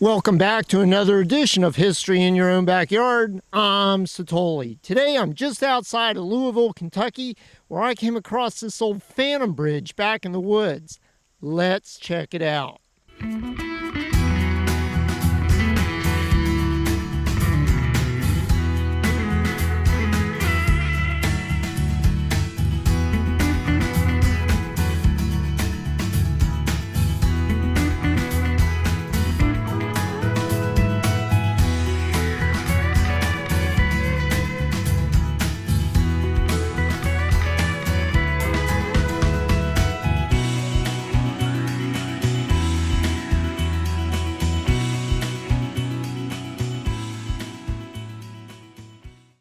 Welcome back to another edition of History in Your Own Backyard. I'm Satoli. Today I'm just outside of Louisville, Kentucky, where I came across this old phantom bridge back in the woods. Let's check it out.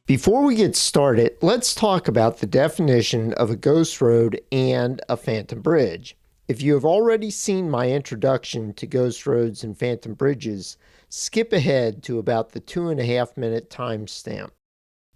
Before we get started, let's talk about the definition of a ghost road and a phantom bridge. If you have already seen my introduction to ghost roads and phantom bridges, skip ahead to about the 2.5-minute timestamp.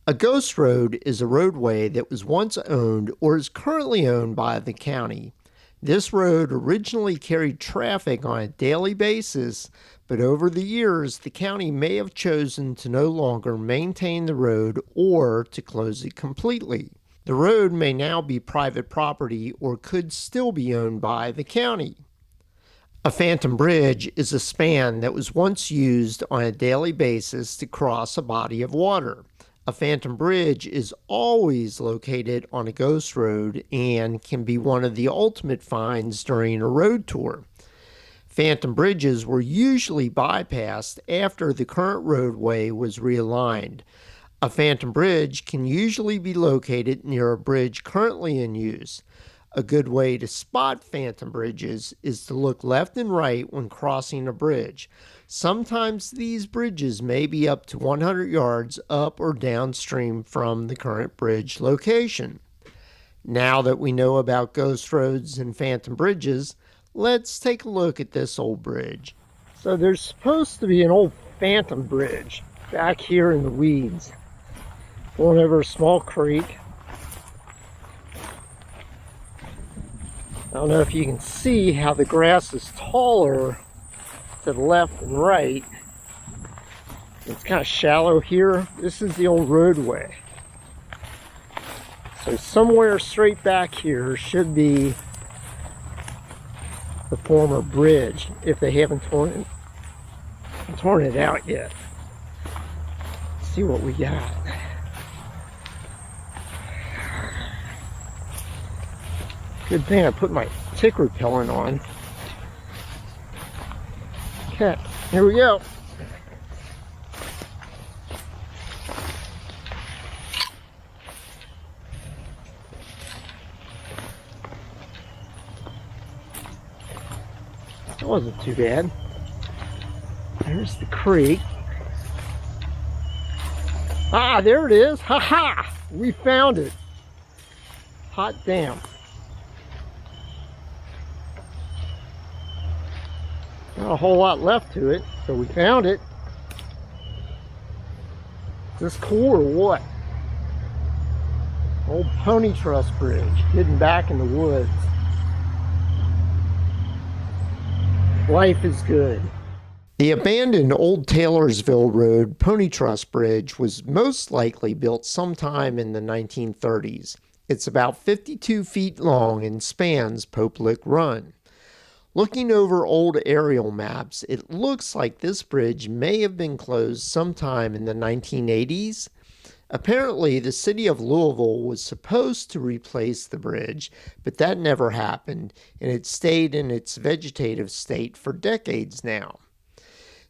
A ghost road is a roadway that was once owned or is currently owned by the county. This road originally carried traffic on a daily basis, but over the years, the county may have chosen to no longer maintain the road or to close it completely. The road may now be private property or could still be owned by the county. A phantom bridge is a span that was once used on a daily basis to cross a body of water. A phantom bridge is always located on a ghost road and can be one of the ultimate finds during a road tour. Phantom bridges were usually bypassed after the current roadway was realigned. A phantom bridge can usually be located near a bridge currently in use. A good way to spot phantom bridges is to look left and right when crossing a bridge. Sometimes these bridges may be up to 100 yards up or downstream from the current bridge location. Now that we know about ghost roads and phantom bridges, let's take a look at this old bridge. So there's supposed to be an old phantom bridge back here in the weeds, going over a small creek. I don't know if you can see how the grass is taller to the left and right. It's kind of shallow here. This is the old roadway. So somewhere straight back here should be the former bridge, if they haven't torn it out yet. Let's see what we got. Good thing I put my tick repellent on. Okay, here we go. That wasn't too bad. There's the creek. Ah, there it is. Ha ha! We found it. Hot damn. Not a whole lot left to it, so we found it. Is this cool or what? Old pony truss bridge, hidden back in the woods. Life is good. The abandoned Old Taylorsville Road Pony Truss Bridge was most likely built sometime in the 1930s. It's about 52 feet long and spans Pope Lick Run. Looking over old aerial maps, it looks like this bridge may have been closed sometime in the 1980s. Apparently, the City of Louisville was supposed to replace the bridge, but that never happened, and it stayed in its vegetative state for decades now.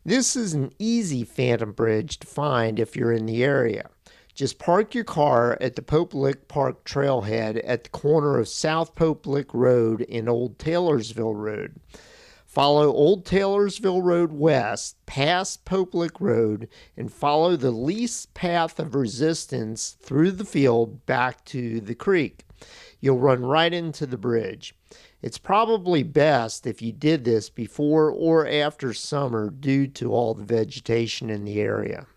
This is an easy phantom bridge to find if you're in the area. Just park your car at the Pope Lick Park Trailhead at the corner of South Pope Lick Road and Old Taylorsville Road. Follow Old Taylorsville Road West past Pope Lick Road and follow the least path of resistance through the field back to the creek. You'll run right into the bridge. It's probably best if you did this before or after summer due to all the vegetation in the area.